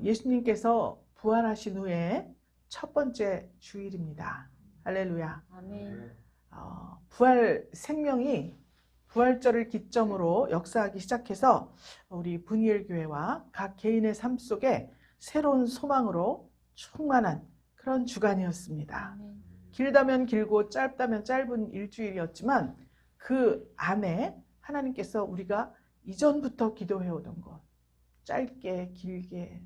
예수님께서 부활하신 후에 첫 번째 주일입니다. 할렐루야. 아멘. 부활 생명이 부활절을 기점으로 역사하기 시작해서 우리 분이엘 교회와 각 개인의 삶 속에 새로운 소망으로 충만한 그런 주간이었습니다. 아멘. 길다면 길고 짧다면 짧은 일주일이었지만 그 안에 하나님께서 우리가 이전부터 기도해오던 것, 짧게 길게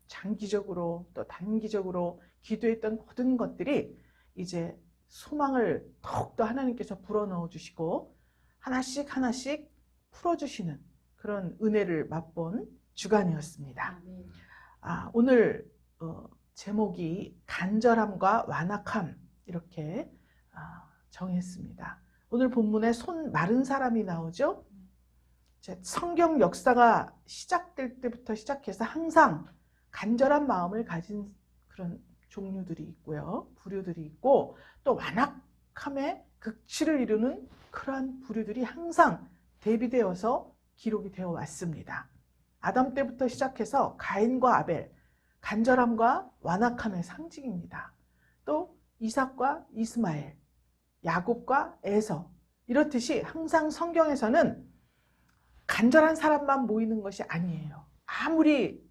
장기적으로 또 단기적으로 기도했던 모든 것들이 이제 소망을 더욱더 하나님께서 불어넣어 주시고 하나씩 하나씩 풀어주시는 그런 은혜를 맛본 주간이었습니다. 아멘. 오늘 제목이 간절함과 완악함 이렇게 정했습니다. 오늘 본문에 손 마른 사람이 나오죠. 성경 역사가 시작될 때부터 시작해서 항상 간절한 마음을 가진 그런 종류들이 있고요. 부류들이 있고 또 완악함의 극치를 이루는 그러한 부류들이 항상 대비되어서 기록이 되어 왔습니다. 아담 때부터 시작해서 가인과 아벨, 간절함과 완악함의 상징입니다. 또 이삭과 이스마엘, 야곱과 에서 이렇듯이 항상 성경에서는 간절한 사람만 모이는 것이 아니에요. 아무리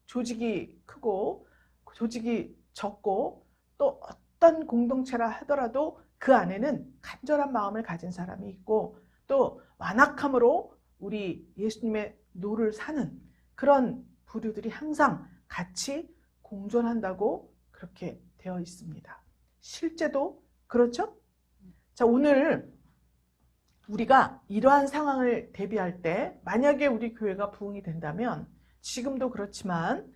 조직이 크고 조직이 적고 또 어떤 공동체라 하더라도 그 안에는 간절한 마음을 가진 사람이 있고 또 완악함으로 우리 예수님의 노를 사는 그런 부류들이 항상 같이 공존한다고 그렇게 되어 있습니다. 실제도 그렇죠? 자, 오늘 우리가 이러한 상황을 대비할 때 만약에 우리 교회가 부흥이 된다면 지금도 그렇지만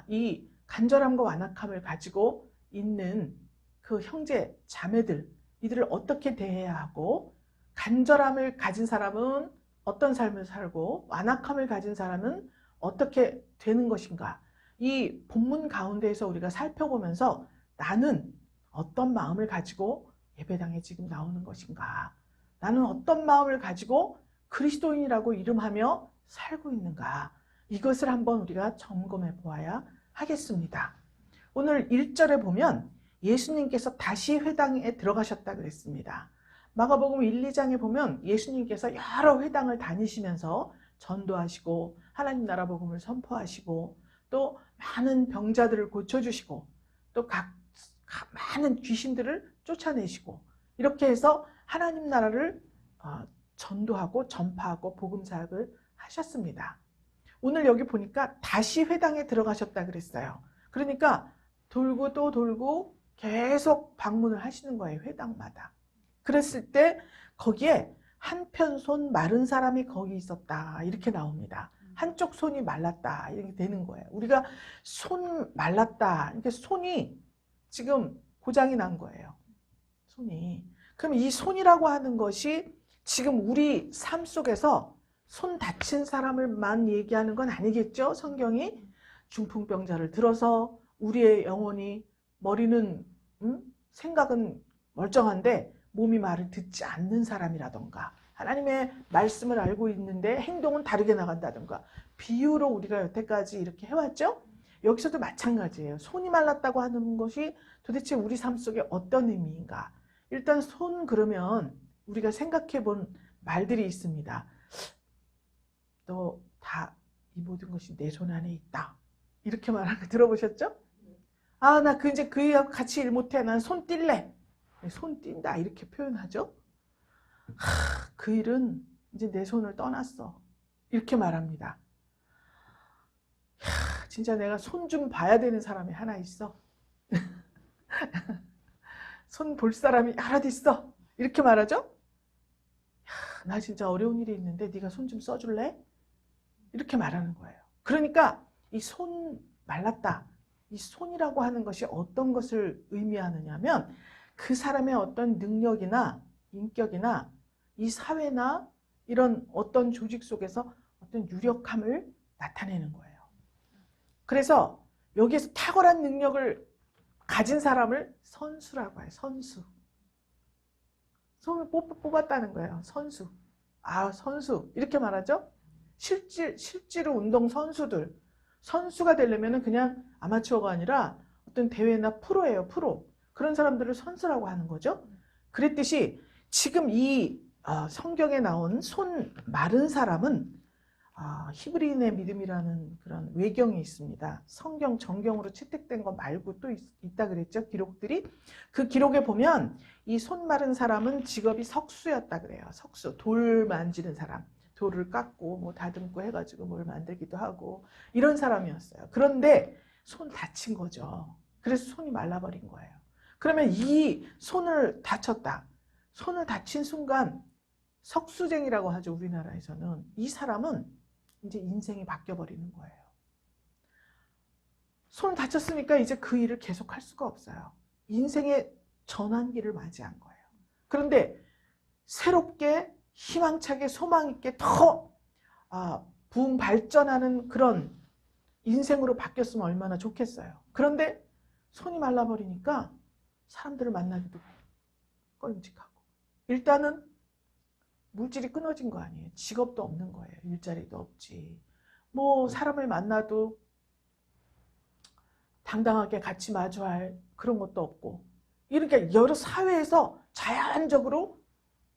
이 간절함과 완악함을 가지고 있는 그 형제 자매들 이들을 어떻게 대해야 하고 간절함을 가진 사람은 어떤 삶을 살고 완악함을 가진 사람은 어떻게 되는 것인가 이 본문 가운데에서 우리가 살펴보면서 나는 어떤 마음을 가지고 예배당에 지금 나오는 것인가 나는 어떤 마음을 가지고 그리스도인이라고 이름하며 살고 있는가 이것을 한번 우리가 점검해 보아야 하겠습니다. 오늘 1절에 보면 예수님께서 다시 회당에 들어가셨다 그랬습니다. 마가복음 1, 2장에 보면 예수님께서 여러 회당을 다니시면서 전도하시고 하나님 나라 복음을 선포하시고 또 많은 병자들을 고쳐주시고 또 많은 귀신들을 쫓아내시고 이렇게 해서 하나님 나라를 전도하고 전파하고 복음 사역을 하셨습니다. 오늘 여기 보니까 다시 회당에 들어가셨다 그랬어요. 그러니까 돌고 또 돌고 계속 방문을 하시는 거예요. 회당마다. 그랬을 때 거기에 한편 손 마른 사람이 거기 있었다. 이렇게 나옵니다. 한쪽 손이 말랐다. 이렇게 되는 거예요. 우리가 손 말랐다. 이렇게 손이 지금 고장이 난 거예요. 손이. 그럼 이 손이라고 하는 것이 지금 우리 삶 속에서 손 다친 사람을만 얘기하는 건 아니겠죠? 성경이 중풍병자를 들어서 우리의 영혼이 머리는 생각은 멀쩡한데 몸이 말을 듣지 않는 사람이라던가 하나님의 말씀을 알고 있는데 행동은 다르게 나간다던가 비유로 우리가 여태까지 이렇게 해왔죠? 여기서도 마찬가지예요. 손이 말랐다고 하는 것이 도대체 우리 삶 속에 어떤 의미인가? 일단 손 그러면 우리가 생각해 본 말들이 있습니다. 너 다 이 모든 것이 내 손 안에 있다. 이렇게 말하는 거 들어보셨죠? 나 이제 그 애하고 같이 일 못해. 난 손 띨래. 손 띈다. 이렇게 표현하죠. 그 일은 이제 내 손을 떠났어. 이렇게 말합니다. 진짜 내가 손 좀 봐야 되는 사람이 하나 있어. 손 볼 사람이 하나도 있어. 이렇게 말하죠. 나 진짜 어려운 일이 있는데 네가 손 좀 써줄래? 이렇게 말하는 거예요. 그러니까 이 손 말랐다. 이 손이라고 하는 것이 어떤 것을 의미하느냐면 그 사람의 어떤 능력이나 인격이나 이 사회나 이런 어떤 조직 속에서 어떤 유력함을 나타내는 거예요. 그래서 여기에서 탁월한 능력을 가진 사람을 선수라고 해요. 선수. 손을 뽑았다는 거예요. 선수. 선수. 이렇게 말하죠. 실제로 운동 선수들. 선수가 되려면 그냥 아마추어가 아니라 어떤 대회나 프로예요, 프로. 그런 사람들을 선수라고 하는 거죠. 그랬듯이 지금 이 성경에 나온 손 마른 사람은 히브리인의 믿음이라는 그런 외경이 있습니다. 성경 정경으로 채택된 거 말고 또 있다 그랬죠, 기록들이. 그 기록에 보면 이 손 마른 사람은 직업이 석수였다 그래요. 석수, 돌 만지는 사람. 돌을 깎고 뭐 다듬고 해가지고 뭘 만들기도 하고 이런 사람이었어요. 그런데 손 다친 거죠. 그래서 손이 말라버린 거예요. 그러면 이 손을 다쳤다. 손을 다친 순간 석수쟁이라고 하죠, 우리나라에서는. 이 사람은 이제 인생이 바뀌어버리는 거예요. 손 다쳤으니까 이제 그 일을 계속할 수가 없어요. 인생의 전환기를 맞이한 거예요. 그런데 새롭게 희망차게 소망 있게 더 부흥 발전하는 그런 인생으로 바뀌었으면 얼마나 좋겠어요. 그런데 손이 말라버리니까 사람들을 만나기도 꺼림칙하고, 일단은 물질이 끊어진 거 아니에요. 직업도 없는 거예요. 일자리도 없지. 뭐 사람을 만나도 당당하게 같이 마주할 그런 것도 없고, 이렇게 여러 사회에서 자연적으로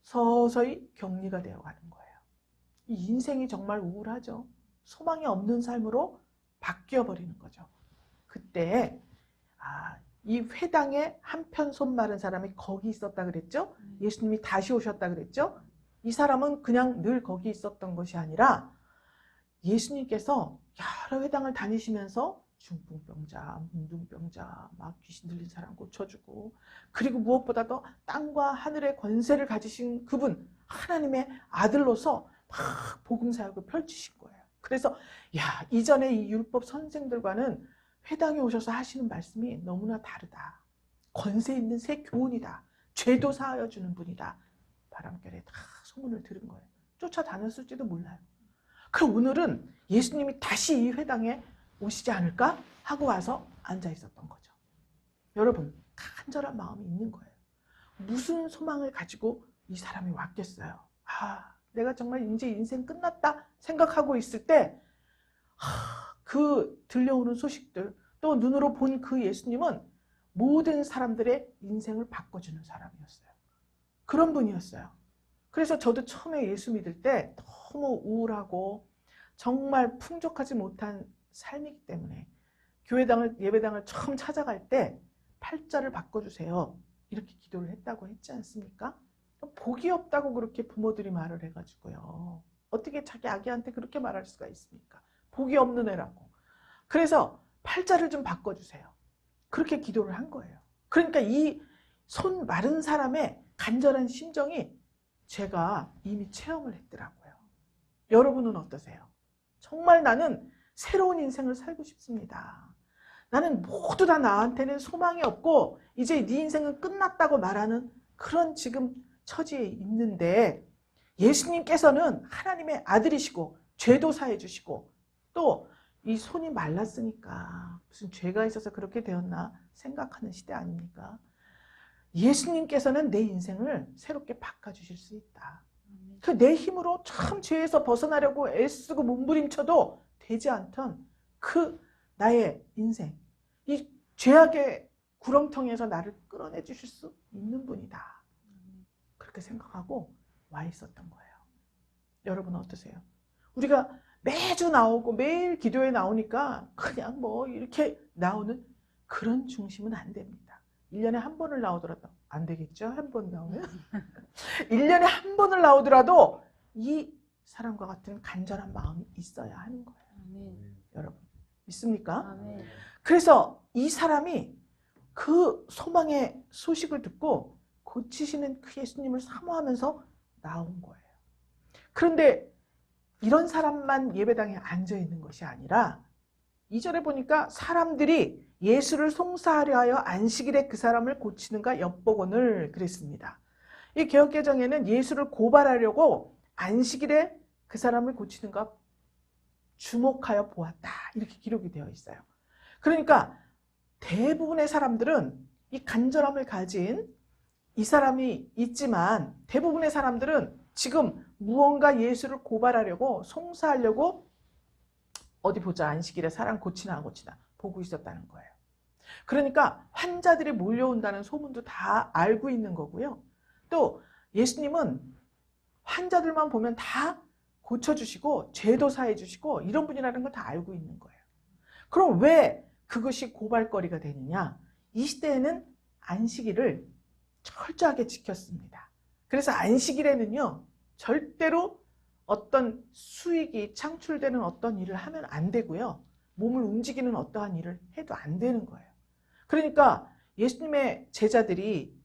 서서히 격리가 되어가는 거예요. 이 인생이 정말 우울하죠. 소망이 없는 삶으로 바뀌어버리는 거죠. 그때 이 회당에 한편 손 마른 사람이 거기 있었다 그랬죠. 예수님이 다시 오셨다 그랬죠. 이 사람은 그냥 늘 거기 있었던 것이 아니라 예수님께서 여러 회당을 다니시면서 중풍병자, 문둥병자, 막 귀신 들린 사람 고쳐주고, 그리고 무엇보다도 땅과 하늘의 권세를 가지신 그분, 하나님의 아들로서 막 복음 사역을 펼치신 거예요. 그래서 이전에 이 율법 선생들과는 회당에 오셔서 하시는 말씀이 너무나 다르다. 권세 있는 새 교훈이다. 죄도 사하여 주는 분이다. 바람결에 다 소문을 들은 거예요. 쫓아다녔을지도 몰라요. 그럼 오늘은 예수님이 다시 이 회당에 오시지 않을까 하고 와서 앉아 있었던 거죠. 여러분, 간절한 마음이 있는 거예요. 무슨 소망을 가지고 이 사람이 왔겠어요. 내가 정말 이제 인생 끝났다 생각하고 있을 때 그 들려오는 소식들, 또 눈으로 본 그 예수님은 모든 사람들의 인생을 바꿔주는 사람이었어요. 그런 분이었어요. 그래서 저도 처음에 예수 믿을 때 너무 우울하고 정말 풍족하지 못한 삶이기 때문에 예배당을 처음 찾아갈 때 팔자를 바꿔주세요. 이렇게 기도를 했다고 했지 않습니까? 복이 없다고 그렇게 부모들이 말을 해가지고요. 어떻게 자기 아기한테 그렇게 말할 수가 있습니까? 복이 없는 애라고. 그래서 팔자를 좀 바꿔주세요. 그렇게 기도를 한 거예요. 그러니까 이 손 마른 사람의 간절한 심정이 제가 이미 체험을 했더라고요. 여러분은 어떠세요? 정말 나는 새로운 인생을 살고 싶습니다. 나는 모두 다 나한테는 소망이 없고 이제 네 인생은 끝났다고 말하는 그런 지금 처지에 있는데, 예수님께서는 하나님의 아들이시고 죄도 사해 주시고, 또 이 손이 말랐으니까 무슨 죄가 있어서 그렇게 되었나 생각하는 시대 아닙니까? 예수님께서는 내 인생을 새롭게 바꿔주실 수 있다. 그 내 힘으로 참 죄에서 벗어나려고 애쓰고 몸부림쳐도 되지 않던 그 나의 인생, 이 죄악의 구렁텅이에서 나를 끌어내 주실 수 있는 분이다. 그렇게 생각하고 와 있었던 거예요. 여러분 어떠세요? 우리가 매주 나오고 매일 기도에 나오니까 그냥 뭐 이렇게 나오는 그런 중심은 안 됩니다. 1년에 한 번을 나오더라도 안 되겠죠? 한 번 나오면 1년에 한 번을 나오더라도 이 사람과 같은 간절한 마음이 있어야 하는 거예요. 아멘. 여러분 믿습니까? 아멘. 그래서 이 사람이 그 소망의 소식을 듣고 고치시는 그 예수님을 사모하면서 나온 거예요. 그런데 이런 사람만 예배당에 앉아 있는 것이 아니라 2절에 보니까 사람들이 예수를 송사하려 하여 안식일에 그 사람을 고치는가 엿보거늘 그랬습니다. 이 개역개정에는 예수를 고발하려고 안식일에 그 사람을 고치는가 주목하여 보았다 이렇게 기록이 되어 있어요. 그러니까 대부분의 사람들은 이 간절함을 가진 이 사람이 있지만, 대부분의 사람들은 지금 무언가 예수를 고발하려고 송사하려고 어디 보자, 안식일에 사람 고치나 안 고치나 보고 있었다는 거예요. 그러니까 환자들이 몰려온다는 소문도 다 알고 있는 거고요. 또 예수님은 환자들만 보면 다 고쳐주시고 죄도 사해주시고 이런 분이라는 걸 다 알고 있는 거예요. 그럼 왜 그것이 고발거리가 되느냐? 이 시대에는 안식일을 철저하게 지켰습니다. 그래서 안식일에는요, 절대로 어떤 수익이 창출되는 어떤 일을 하면 안 되고요. 몸을 움직이는 어떠한 일을 해도 안 되는 거예요. 그러니까 예수님의 제자들이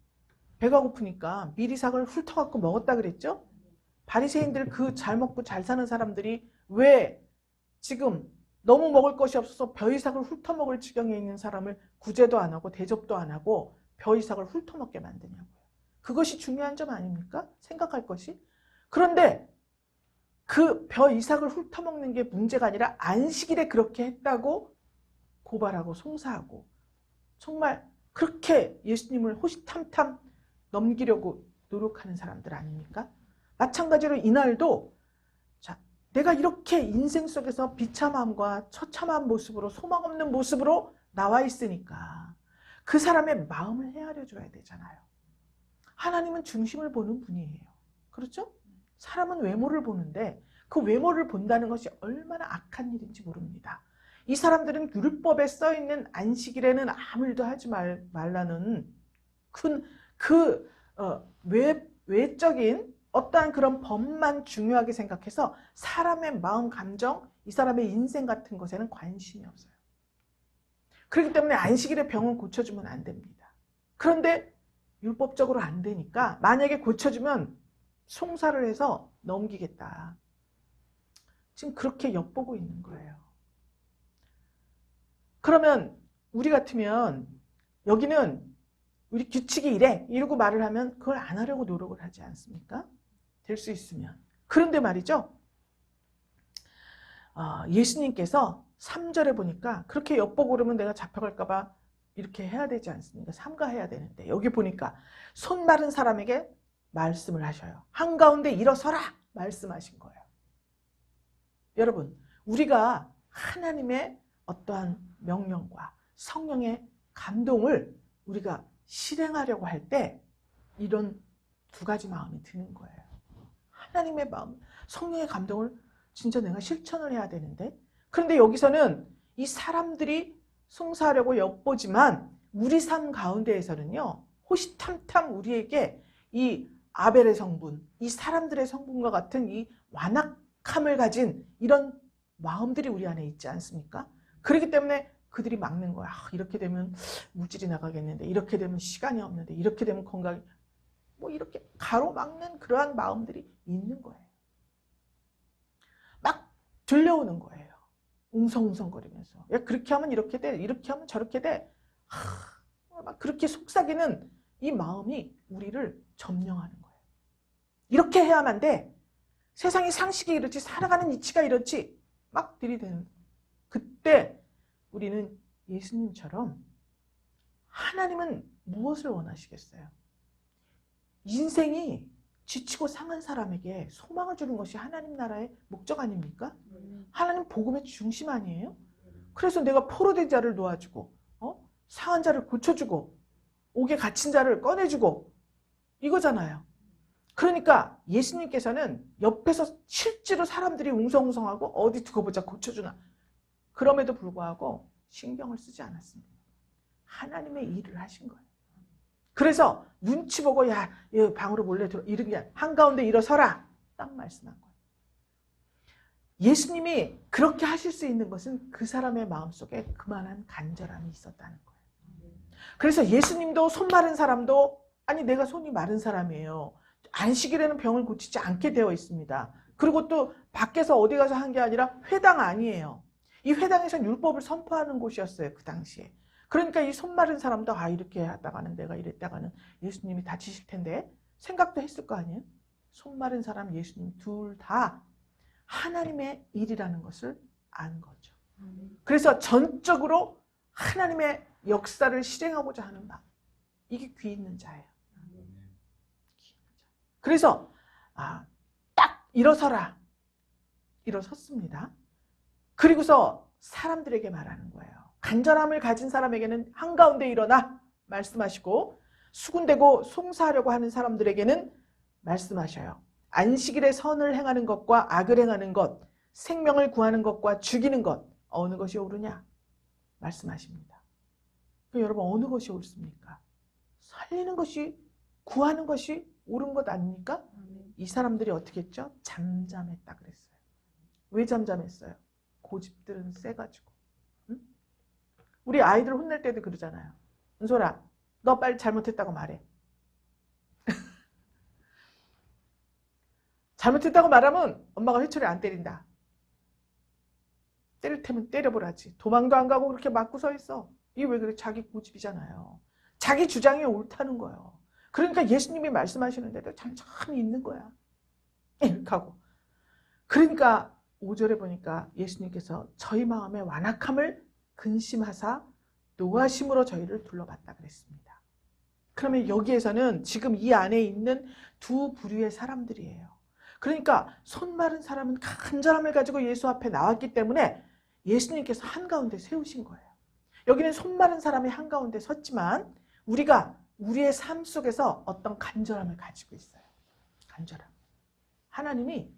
배가 고프니까 미리삭을 훑어갖고 먹었다 그랬죠? 바리새인들, 그 잘 먹고 잘 사는 사람들이 왜 지금 너무 먹을 것이 없어서 벼이삭을 훑어먹을 지경에 있는 사람을 구제도 안 하고 대접도 안 하고 벼이삭을 훑어먹게 만드냐고요. 그것이 중요한 점 아닙니까? 생각할 것이. 그런데 그 벼이삭을 훑어먹는 게 문제가 아니라 안식일에 그렇게 했다고 고발하고 송사하고 정말 그렇게 예수님을 호시탐탐 넘기려고 노력하는 사람들 아닙니까? 마찬가지로 이날도 자, 내가 이렇게 인생 속에서 비참함과 처참한 모습으로 소망 없는 모습으로 나와 있으니까 그 사람의 마음을 헤아려 줘야 되잖아요. 하나님은 중심을 보는 분이에요. 그렇죠? 사람은 외모를 보는데 그 외모를 본다는 것이 얼마나 악한 일인지 모릅니다. 이 사람들은 율법에 써있는 안식일에는 아무 일도 하지 말라는 외적인 어떠한 그런 법만 중요하게 생각해서 사람의 마음, 감정, 이 사람의 인생 같은 것에는 관심이 없어요. 그렇기 때문에 안식일에 병은 고쳐주면 안 됩니다. 그런데 율법적으로 안 되니까 만약에 고쳐주면 송사를 해서 넘기겠다. 지금 그렇게 엿보고 있는 거예요. 그러면 우리 같으면 여기는 우리 규칙이 이래 이러고 말을 하면 그걸 안 하려고 노력을 하지 않습니까? 될 수 있으면. 그런데 말이죠. 예수님께서 3절에 보니까 그렇게 엿보고 그러면 내가 잡혀갈까 봐 이렇게 해야 되지 않습니까? 삼가해야 되는데 여기 보니까 손 마른 사람에게 말씀을 하셔요. 한가운데 일어서라 말씀하신 거예요. 여러분, 우리가 하나님의 어떠한 명령과 성령의 감동을 우리가 실행하려고 할 때 이런 두 가지 마음이 드는 거예요. 하나님의 마음, 성령의 감동을 진짜 내가 실천을 해야 되는데, 그런데 여기서는 이 사람들이 송사하려고 엿보지만 우리 삶 가운데에서는요, 호시탐탐 우리에게 이 아벨의 성분, 이 사람들의 성분과 같은 이 완악함을 가진 이런 마음들이 우리 안에 있지 않습니까? 그렇기 때문에 그들이 막는 거야. 이렇게 되면 물질이 나가겠는데, 이렇게 되면 시간이 없는데, 이렇게 되면 건강이, 뭐 이렇게 가로막는 그러한 마음들이 있는 거예요. 막 들려오는 거예요. 웅성웅성거리면서. 야, 그렇게 하면 이렇게 돼, 이렇게 하면 저렇게 돼. 막 그렇게 속삭이는 이 마음이 우리를 점령하는 거예요. 이렇게 해야만 돼. 세상의 상식이 이렇지, 살아가는 이치가 이렇지. 막 들이대는. 그때 우리는 예수님처럼 하나님은 무엇을 원하시겠어요? 인생이 지치고 상한 사람에게 소망을 주는 것이 하나님 나라의 목적 아닙니까? 하나님 복음의 중심 아니에요? 그래서 내가 포로된 자를 놓아주고 상한 자를 고쳐주고 옥에 갇힌 자를 꺼내주고 이거잖아요. 그러니까 예수님께서는 옆에서 실제로 사람들이 웅성웅성하고 어디 두고 보자 고쳐주나 그럼에도 불구하고 신경을 쓰지 않았습니다. 하나님의 일을 하신 거예요. 그래서 눈치 보고 야 방으로 몰래 들어 이런 게 한가운데 일어서라 딱 말씀한 거예요. 예수님이 그렇게 하실 수 있는 것은 그 사람의 마음속에 그만한 간절함이 있었다는 거예요. 그래서 예수님도 손 마른 사람도 아니 내가 손이 마른 사람이에요. 안식일에는 병을 고치지 않게 되어 있습니다. 그리고 또 밖에서 어디 가서 한 게 아니라 회당 아니에요. 이 회당에서는 율법을 선포하는 곳이었어요. 그 당시에. 그러니까 이 손 마른 사람도 이렇게 하다가는 내가 이랬다가는 예수님이 다치실 텐데 생각도 했을 거 아니에요. 손 마른 사람 예수님 둘 다 하나님의 일이라는 것을 아는 거죠. 그래서 전적으로 하나님의 역사를 실행하고자 하는 마음. 이게 귀 있는 자예요. 그래서 딱 일어서라. 일어섰습니다. 그리고서 사람들에게 말하는 거예요. 간절함을 가진 사람에게는 한가운데 일어나 말씀하시고, 수군대고 송사하려고 하는 사람들에게는 말씀하셔요. 안식일에 선을 행하는 것과 악을 행하는 것, 생명을 구하는 것과 죽이는 것, 어느 것이 옳으냐 말씀하십니다. 여러분, 어느 것이 옳습니까? 살리는 것이, 구하는 것이 옳은 것 아닙니까? 이 사람들이 어떻게 했죠? 잠잠했다 그랬어요. 왜 잠잠했어요? 고집들은 세가지고. 응? 우리 아이들 혼낼 때도 그러잖아요. 은솔아, 너 빨리 잘못했다고 말해. 잘못했다고 말하면 엄마가 회초리 안 때린다. 때릴 테면 때려보라지. 도망도 안 가고 그렇게 맞고 서 있어. 이게 왜 그래? 자기 고집이잖아요. 자기 주장이 옳다는 거예요. 그러니까 예수님이 말씀하시는데도 잠잠히 있는 거야. 이렇게 하고. 그러니까 5절에 보니까 예수님께서 저희 마음의 완악함을 근심하사 노하심으로 저희를 둘러봤다 그랬습니다. 그러면 여기에서는 지금 이 안에 있는 두 부류의 사람들이에요. 그러니까 손 마른 사람은 간절함을 가지고 예수 앞에 나왔기 때문에 예수님께서 한가운데 세우신 거예요. 여기는 손 마른 사람이 한가운데 섰지만 우리가 우리의 삶 속에서 어떤 간절함을 가지고 있어요. 간절함. 하나님이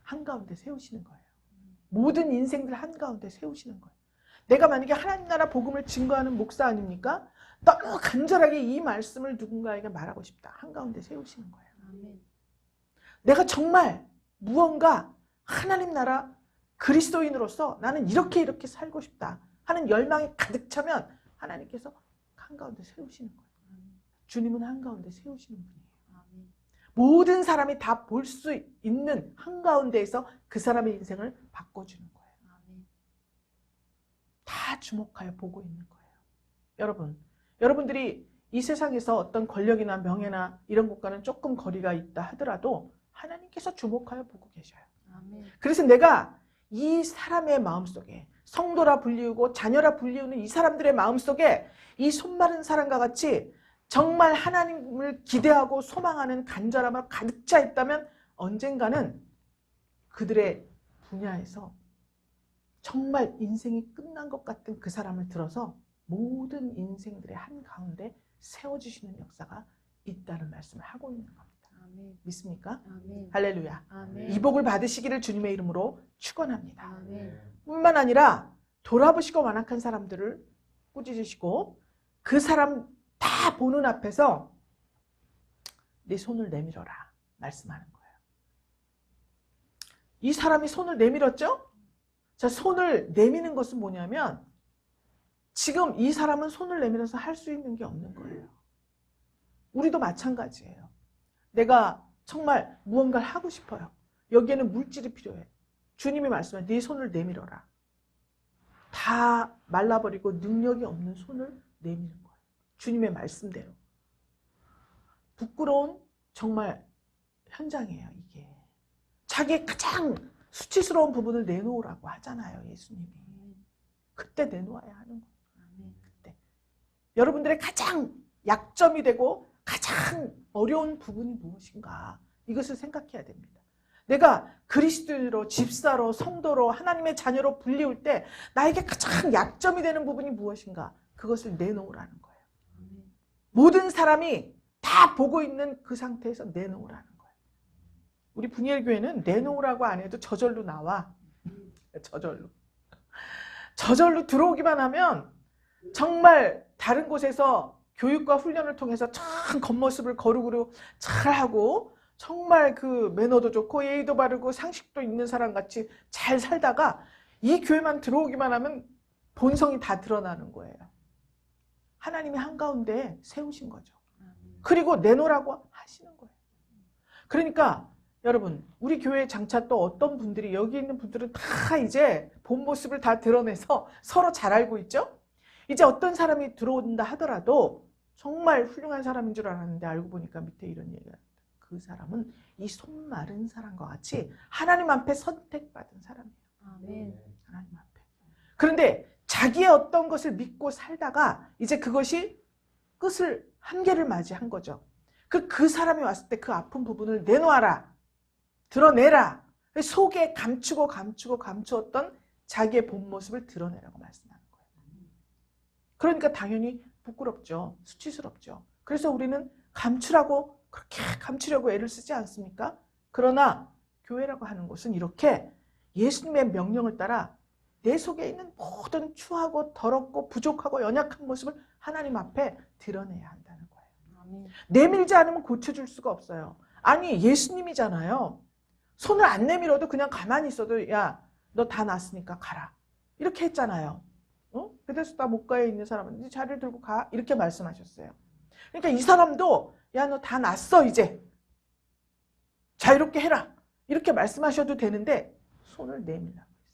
한가운데 세우시는 거예요. 모든 인생들 한가운데 세우시는 거예요. 내가 만약에 하나님 나라 복음을 증거하는 목사 아닙니까? 너무 간절하게 이 말씀을 누군가에게 말하고 싶다. 한가운데 세우시는 거예요. 내가 정말 무언가 하나님 나라 그리스도인으로서 나는 이렇게 살고 싶다 하는 열망이 가득 차면 하나님께서 한가운데 세우시는 거예요. 주님은 한가운데 세우시는 분이에요. 모든 사람이 다 볼 수 있는 한가운데에서 그 사람의 인생을 바꿔주는 거예요. 다 주목하여 보고 있는 거예요. 여러분들이 이 세상에서 어떤 권력이나 명예나 이런 것과는 조금 거리가 있다 하더라도 하나님께서 주목하여 보고 계셔요. 그래서 내가 이 사람의 마음속에 성도라 불리우고 자녀라 불리우는 이 사람들의 마음속에 이 손마른 사람과 같이 정말 하나님을 기대하고 소망하는 간절함을 가득 차 있다면 언젠가는 그들의 분야에서 정말 인생이 끝난 것 같은 그 사람을 들어서 모든 인생들의 한가운데 세워주시는 역사가 있다는 말씀을 하고 있는 겁니다. 아멘. 믿습니까? 아멘. 할렐루야. 아멘. 이 복을 받으시기를 주님의 이름으로 축원합니다. 아멘. 뿐만 아니라 돌아보시고 완악한 사람들을 꾸짖으시고 그 사람 다 보는 앞에서 내 손을 내밀어라 말씀하는 거예요. 이 사람이 손을 내밀었죠? 자, 손을 내미는 것은 뭐냐면 지금 이 사람은 손을 내밀어서 할 수 있는 게 없는 거예요. 우리도 마찬가지예요. 내가 정말 무언가를 하고 싶어요. 여기에는 물질이 필요해. 주님이 말씀해 네 손을 내밀어라. 다 말라버리고 능력이 없는 손을 내미는 거예요. 주님의 말씀대로. 부끄러운 정말 현장이에요, 이게. 자기의 가장 수치스러운 부분을 내놓으라고 하잖아요, 예수님이. 그때 내놓아야 하는 거예요. 그때. 여러분들의 가장 약점이 되고 가장 어려운 부분이 무엇인가? 이것을 생각해야 됩니다. 내가 그리스도인으로, 집사로, 성도로, 하나님의 자녀로 불리울 때 나에게 가장 약점이 되는 부분이 무엇인가? 그것을 내놓으라는 거예요. 모든 사람이 다 보고 있는 그 상태에서 내놓으라는 거예요. 우리 분이엘 교회는 내놓으라고 안 해도 저절로 나와. 저절로 들어오기만 하면 정말 다른 곳에서 교육과 훈련을 통해서 참 겉모습을 거룩으로 잘하고 정말 그 매너도 좋고 예의도 바르고 상식도 있는 사람같이 잘 살다가 이 교회만 들어오기만 하면 본성이 다 드러나는 거예요. 하나님이 한가운데 세우신 거죠. 그리고 내놓으라고 하시는 거예요. 그러니까 여러분, 우리 교회 장차 또 어떤 분들이, 여기 있는 분들은 다 이제 본 모습을 다 드러내서 서로 잘 알고 있죠? 이제 어떤 사람이 들어온다 하더라도 정말 훌륭한 사람인 줄 알았는데 알고 보니까 밑에 이런 얘기가 있다. 그 사람은 이 손 마른 사람과 같이 하나님 앞에 선택받은 사람이에요. 아멘. 하나님 앞에. 그런데 자기의 어떤 것을 믿고 살다가 이제 그것이 끝을, 한계를 맞이한 거죠. 그 사람이 왔을 때 그 아픈 부분을 내놓아라. 드러내라. 속에 감추었던 자기의 본 모습을 드러내라고 말씀하는 거예요. 그러니까 당연히 부끄럽죠. 수치스럽죠. 그래서 우리는 감추라고 그렇게 감추려고 애를 쓰지 않습니까? 그러나 교회라고 하는 곳은 이렇게 예수님의 명령을 따라 내 속에 있는 모든 추하고 더럽고 부족하고 연약한 모습을 하나님 앞에 드러내야 한다는 거예요. 아멘. 내밀지 않으면 고쳐줄 수가 없어요. 아니 예수님이잖아요. 손을 안 내밀어도 그냥 가만히 있어도 야, 너 다 났으니까 가라. 이렇게 했잖아요. 베데스다 목가에 있는 사람은 이제 자리를 들고 가. 이렇게 말씀하셨어요. 그러니까 이 사람도 야, 너 다 났어 이제. 자유롭게 해라. 이렇게 말씀하셔도 되는데 손을 내밀라고 했어요.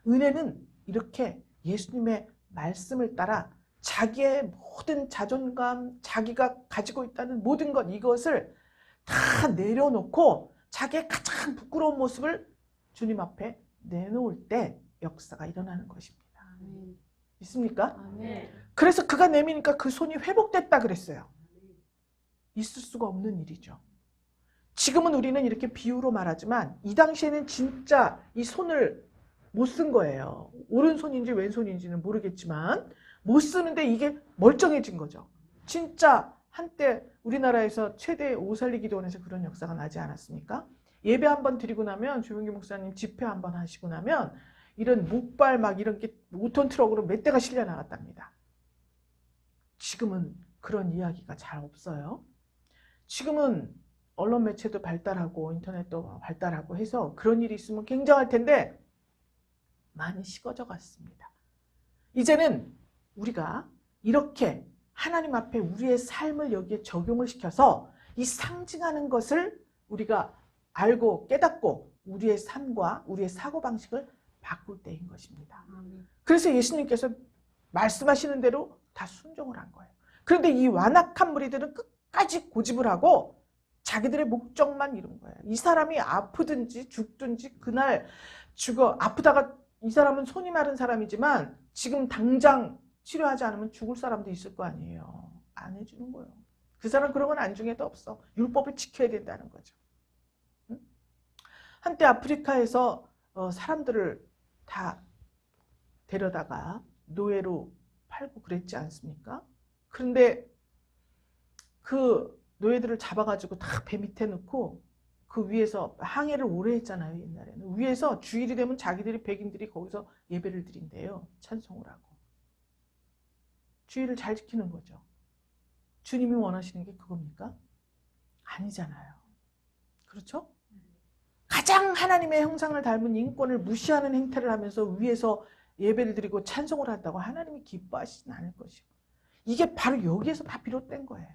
은혜는 이렇게 예수님의 말씀을 따라 자기의 모든 자존감, 자기가 가지고 있다는 모든 것, 이것을 다 내려놓고 자기의 가장 부끄러운 모습을 주님 앞에 내놓을 때 역사가 일어나는 것입니다. 아멘. 있습니까? 아멘. 그래서 그가 내미니까 그 손이 회복됐다 그랬어요. 있을 수가 없는 일이죠. 지금은 우리는 이렇게 비유로 말하지만 이 당시에는 진짜 이 손을 못 쓴 거예요. 오른손인지 왼손인지는 모르겠지만 못 쓰는데 이게 멀쩡해진 거죠. 진짜 한때 우리나라에서 최대 오살리기도원에서 그런 역사가 나지 않았습니까? 예배 한번 드리고 나면 조용기 목사님 집회 한번 하시고 나면 이런 목발 막 이런 게 5톤 트럭으로 몇 대가 실려 나갔답니다. 지금은 그런 이야기가 잘 없어요. 지금은 언론 매체도 발달하고 인터넷도 발달하고 해서 그런 일이 있으면 굉장할 텐데 많이 식어져 갔습니다. 이제는 우리가 이렇게 하나님 앞에 우리의 삶을 여기에 적용을 시켜서 이 상징하는 것을 우리가 알고 깨닫고 우리의 삶과 우리의 사고방식을 바꿀 때인 것입니다. 그래서 예수님께서 말씀하시는 대로 다 순종을 한 거예요. 그런데 이 완악한 무리들은 끝까지 고집을 하고 자기들의 목적만 이룬 거예요. 이 사람이 아프든지 죽든지 그날 죽어 아프다가 이 사람은 손이 마른 사람이지만 지금 당장 치료하지 않으면 죽을 사람도 있을 거 아니에요. 안 해주는 거예요. 그 사람 그런 건 안중에도 없어. 율법을 지켜야 된다는 거죠. 응? 한때 아프리카에서 사람들을 다 데려다가 노예로 팔고 그랬지 않습니까? 그런데 그 노예들을 잡아가지고 다 배 밑에 넣고 그 위에서 항해를 오래 했잖아요. 옛날에는. 위에서 주일이 되면 자기들이 백인들이 거기서 예배를 드린대요. 찬송을 하고. 주일을 잘 지키는 거죠. 주님이 원하시는 게 그겁니까? 아니잖아요. 그렇죠? 가장 하나님의 형상을 닮은 인권을 무시하는 행태를 하면서 위에서 예배를 드리고 찬송을 한다고 하나님이 기뻐하시진 않을 것이고 이게 바로 여기에서 다 비롯된 거예요.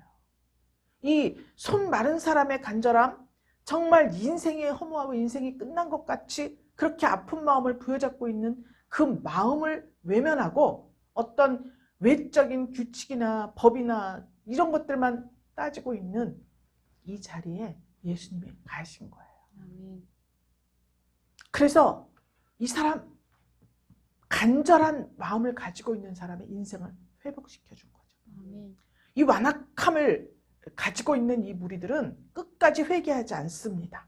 이 손 마른 사람의 간절함, 정말 인생의 허무하고 인생이 끝난 것 같이 그렇게 아픈 마음을 부여잡고 있는 그 마음을 외면하고 어떤 외적인 규칙이나 법이나 이런 것들만 따지고 있는 이 자리에 예수님이 가신 거예요. 그래서 이 사람 간절한 마음을 가지고 있는 사람의 인생을 회복시켜 준 거죠. 이 완악함을 가지고 있는 이 무리들은 끝까지 회개하지 않습니다.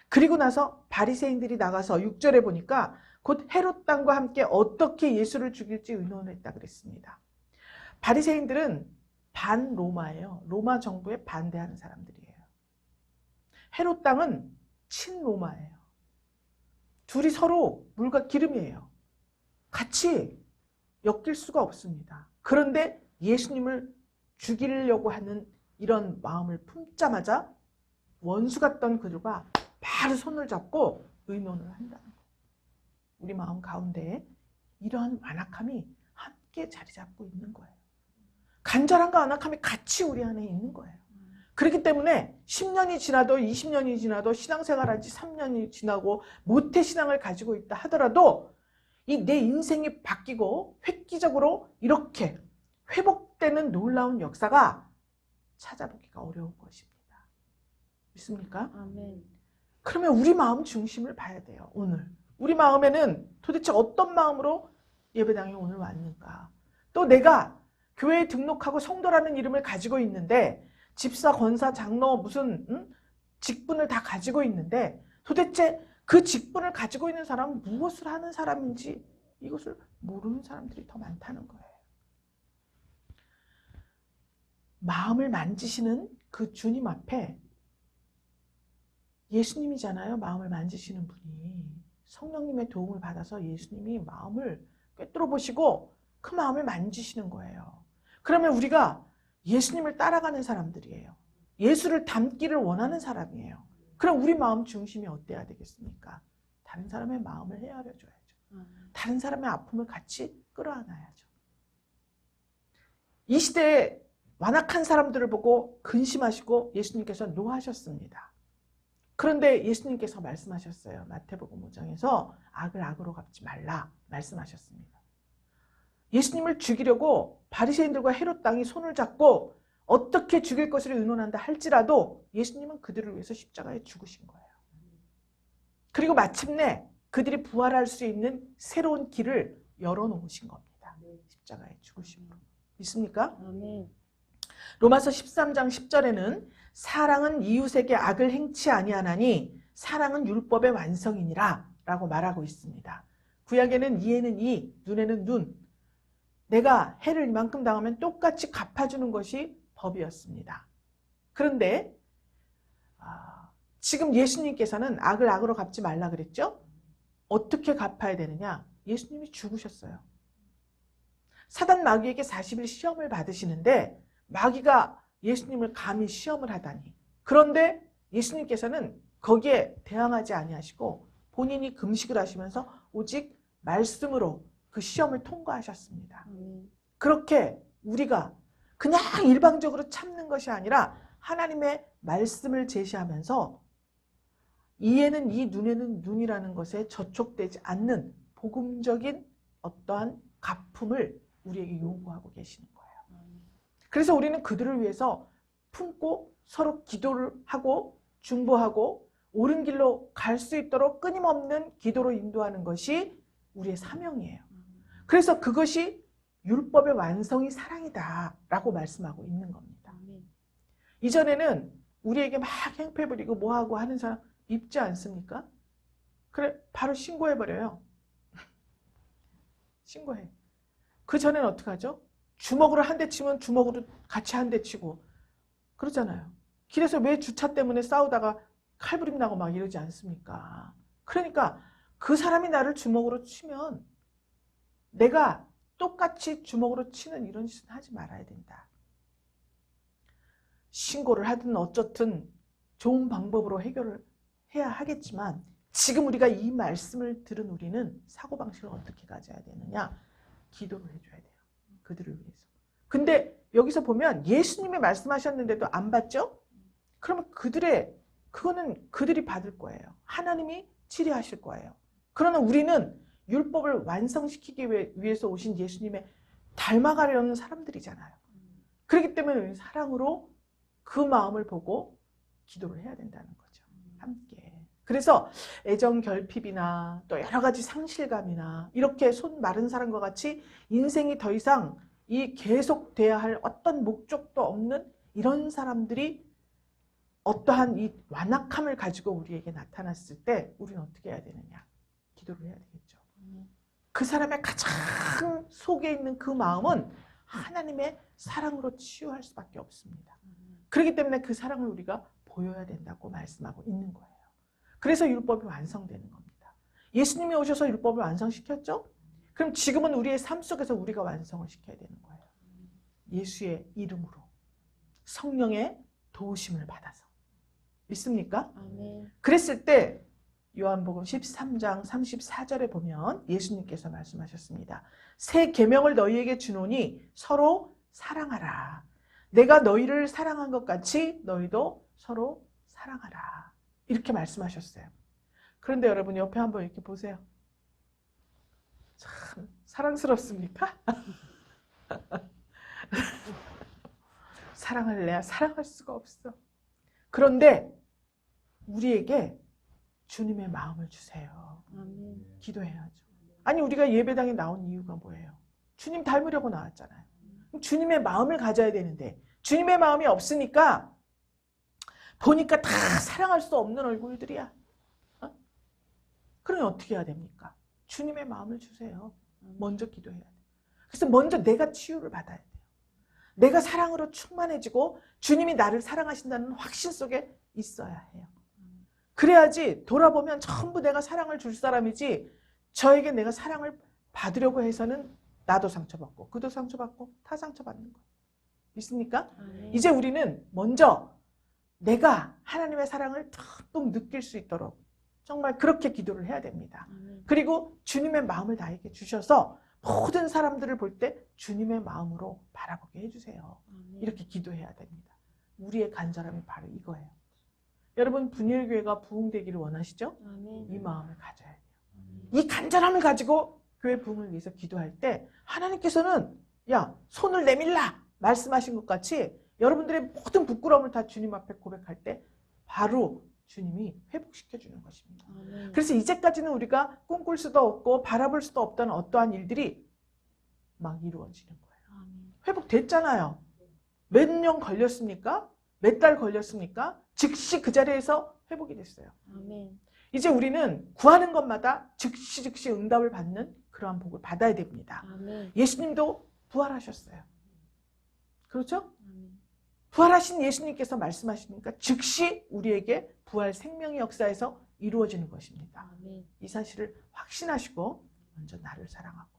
그리고 나서 바리새인들이 나가서 6절에 보니까 곧 헤롯 당과 함께 어떻게 예수를 죽일지 의논했다 그랬습니다. 바리새인들은 반로마예요. 로마 정부에 반대하는 사람들이에요. 헤롯 당은 친로마예요. 둘이 서로 물과 기름이에요. 같이 엮일 수가 없습니다. 그런데 예수님을 죽이려고 하는 이런 마음을 품자마자 원수 같던 그들과 바로 손을 잡고 의논을 한다는 거예요. 우리 마음 가운데 이러한 완악함이 함께 자리 잡고 있는 거예요. 간절함과 완악함이 같이 우리 안에 있는 거예요. 그렇기 때문에 10년이 지나도 20년이 지나도 신앙생활한 지 3년이 지나고 모태신앙을 가지고 있다 하더라도 이 내 인생이 바뀌고 획기적으로 이렇게 회복되는 놀라운 역사가 찾아보기가 어려운 것입니다. 믿습니까? 아멘. 그러면 우리 마음 중심을 봐야 돼요. 오늘 우리 마음에는 도대체 어떤 마음으로 예배당에 오늘 왔는가? 또 내가 교회에 등록하고 성도라는 이름을 가지고 있는데 집사, 권사, 장로 무슨 직분을 다 가지고 있는데 도대체 그 직분을 가지고 있는 사람은 무엇을 하는 사람인지 이것을 모르는 사람들이 더 많다는 거예요. 마음을 만지시는 그 주님 앞에 예수님이잖아요. 마음을 만지시는 분이. 성령님의 도움을 받아서 예수님이 마음을 꿰뚫어 보시고 그 마음을 만지시는 거예요. 그러면 우리가 예수님을 따라가는 사람들이에요. 예수를 닮기를 원하는 사람이에요. 그럼 우리 마음 중심이 어때야 되겠습니까? 다른 사람의 마음을 헤아려 줘야죠. 다른 사람의 아픔을 같이 끌어안아야죠. 이 시대에 완악한 사람들을 보고 근심하시고 예수님께서 노하셨습니다. 그런데 예수님께서 말씀하셨어요. 마태복음 5장에서 악을 악으로 갚지 말라 말씀하셨습니다. 예수님을 죽이려고 바리새인들과 헤롯 왕이 손을 잡고 어떻게 죽일 것을 의논한다 할지라도 예수님은 그들을 위해서 십자가에 죽으신 거예요. 그리고 마침내 그들이 부활할 수 있는 새로운 길을 열어놓으신 겁니다. 십자가에 죽으심으로. 믿습니까? 아멘. 로마서 13장 10절에는 사랑은 이웃에게 악을 행치 아니하나니 사랑은 율법의 완성이니라 라고 말하고 있습니다. 구약에는 이에는 이, 눈에는 눈. 내가 해를 이만큼 당하면 똑같이 갚아주는 것이 법이었습니다. 그런데 지금 예수님께서는 악을 악으로 갚지 말라 그랬죠? 어떻게 갚아야 되느냐? 예수님이 죽으셨어요. 사단 마귀에게 40일 시험을 받으시는데 마귀가 예수님을 감히 시험을 하다니. 그런데 예수님께서는 거기에 대항하지 아니하시고 본인이 금식을 하시면서 오직 말씀으로 그 시험을 통과하셨습니다. 그렇게 우리가 그냥 일방적으로 참는 것이 아니라 하나님의 말씀을 제시하면서 이에는 이, 눈에는 눈이라는 것에 저촉되지 않는 복음적인 어떠한 갚음을 우리에게 요구하고 계시는 거예요. 그래서 우리는 그들을 위해서 품고 서로 기도를 하고 중보하고 옳은 길로 갈 수 있도록 끊임없는 기도로 인도하는 것이 우리의 사명이에요. 그래서 그것이 율법의 완성이 사랑이다 라고 말씀하고 있는 겁니다. 이전에는 우리에게 막 행패 부리고 뭐하고 하는 사람 밉지 않습니까? 그래 바로 신고해버려요. 신고해. 그 전에는 어떻게 하죠? 주먹으로 한 대 치면 주먹으로 같이 한 대 치고 그러잖아요. 길에서 왜 주차 때문에 싸우다가 칼부림 나고 막 이러지 않습니까? 그러니까 그 사람이 나를 주먹으로 치면 내가 똑같이 주먹으로 치는 이런 짓은 하지 말아야 된다. 신고를 하든 어쩌든 좋은 방법으로 해결을 해야 하겠지만 지금 우리가 이 말씀을 들은 우리는 사고방식을 어떻게 가져야 되느냐? 기도를 해줘야 돼요. 그들을 위해서. 근데 여기서 보면 예수님이 말씀하셨는데도 안 받죠? 그러면 그거는 그들이 받을 거예요. 하나님이 치료하실 거예요. 그러나 우리는 율법을 완성시키기 위해서 오신 예수님의 닮아가려는 사람들이잖아요. 그렇기 때문에 우리는 사랑으로 그 마음을 보고 기도를 해야 된다는 거죠. 함께. 그래서 애정 결핍이나 또 여러 가지 상실감이나 이렇게 손 마른 사람과 같이 인생이 더 이상 이 계속돼야 할 어떤 목적도 없는 이런 사람들이 어떠한 이 완악함을 가지고 우리에게 나타났을 때 우리는 어떻게 해야 되느냐? 기도를 해야 되겠죠. 그 사람의 가장 속에 있는 그 마음은 하나님의 사랑으로 치유할 수밖에 없습니다. 그렇기 때문에 그 사랑을 우리가 보여야 된다고 말씀하고 있는 거예요. 그래서 율법이 완성되는 겁니다. 예수님이 오셔서 율법을 완성시켰죠? 그럼 지금은 우리의 삶 속에서 우리가 완성을 시켜야 되는 거예요. 예수의 이름으로 성령의 도우심을 받아서. 믿습니까? 아멘. 그랬을 때 요한복음 13장 34절에 보면 예수님께서 말씀하셨습니다. 새 계명을 너희에게 주노니 서로 사랑하라. 내가 너희를 사랑한 것 같이 너희도 서로 사랑하라. 이렇게 말씀하셨어요. 그런데 여러분 옆에 한번 이렇게 보세요. 참 사랑스럽습니까? 사랑할래야 사랑할 수가 없어. 그런데 우리에게 주님의 마음을 주세요. 아멘. 기도해야죠. 아니 우리가 예배당에 나온 이유가 뭐예요? 주님 닮으려고 나왔잖아요. 주님의 마음을 가져야 되는데 주님의 마음이 없으니까 보니까 다 사랑할 수 없는 얼굴들이야. 어? 그러면 어떻게 해야 됩니까? 주님의 마음을 주세요. 먼저 기도해야 돼요. 그래서 먼저 내가 치유를 받아야 돼요. 내가 사랑으로 충만해지고 주님이 나를 사랑하신다는 확신 속에 있어야 해요. 그래야지 돌아보면 전부 내가 사랑을 줄 사람이지 저에게 내가 사랑을 받으려고 해서는 나도 상처받고 그도 상처받고 다 상처받는 거예요. 있습니까? 이제 우리는 먼저 내가 하나님의 사랑을 듬뿍 느낄 수 있도록 정말 그렇게 기도를 해야 됩니다. 그리고 주님의 마음을 나에게 주셔서 모든 사람들을 볼 때 주님의 마음으로 바라보게 해주세요. 이렇게 기도해야 됩니다. 우리의 간절함이 바로 이거예요. 여러분 분일교회가 부흥되기를 원하시죠? 이 마음을 가져야 돼요. 이 간절함을 가지고 교회 부흥을 위해서 기도할 때 하나님께서는 야 손을 내밀라 말씀하신 것 같이 여러분들의 모든 부끄러움을 다 주님 앞에 고백할 때 바로 주님이 회복시켜 주는 것입니다. 그래서 이제까지는 우리가 꿈꿀 수도 없고 바라볼 수도 없던 어떠한 일들이 막 이루어지는 거예요. 회복됐잖아요. 몇 년 걸렸습니까? 몇 달 걸렸습니까? 즉시 그 자리에서 회복이 됐어요. 이제 우리는 구하는 것마다 즉시 응답을 받는 그러한 복을 받아야 됩니다. 예수님도 부활하셨어요. 그렇죠? 부활하신 예수님께서 말씀하시니까 즉시 우리에게 부활 생명의 역사에서 이루어지는 것입니다. 이 사실을 확신하시고 먼저 나를 사랑하고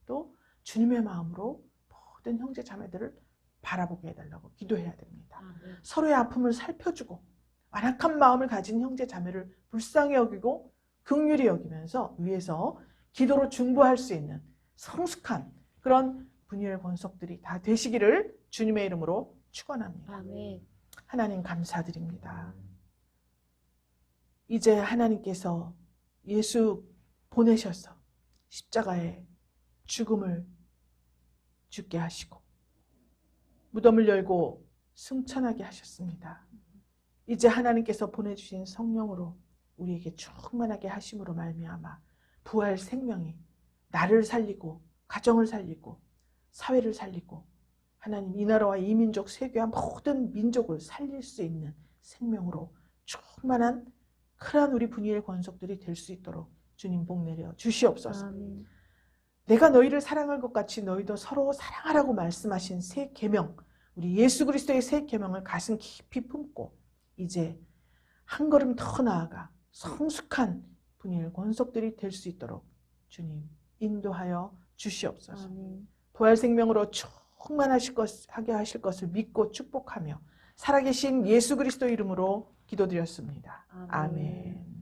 또 주님의 마음으로 모든 형제 자매들을 바라보게 해달라고 기도해야 됩니다. 서로의 아픔을 살펴주고 완악한 마음을 가진 형제 자매를 불쌍히 여기고 긍휼히 여기면서 위에서 기도로 중보할 수 있는 성숙한 그런 분유의 권속들이 다 되시기를 주님의 이름으로 축원합니다. 하나님 감사드립니다. 이제 하나님께서 예수 보내셔서 십자가에 죽음을 죽게 하시고 무덤을 열고 승천하게 하셨습니다. 이제 하나님께서 보내주신 성령으로 우리에게 충만하게 하심으로 말미암아 부활 생명이 나를 살리고 가정을 살리고 사회를 살리고 하나님 이 나라와 이 민족 세계와 모든 민족을 살릴 수 있는 생명으로 충만한 큰한 우리 분이의 권속들이 될 수 있도록 주님 복 내려 주시옵소서. 내가 너희를 사랑할 것 같이 너희도 서로 사랑하라고 말씀하신 새 계명, 우리 예수 그리스도의 새 계명을 가슴 깊이 품고 이제 한 걸음 더 나아가 성숙한 분이의 권속들이 될 수 있도록 주님 인도하여 주시옵소서. 부활 생명으로 충만하게 하실 것을 믿고 축복하며 살아계신 예수 그리스도 이름으로 기도드렸습니다. 아멘.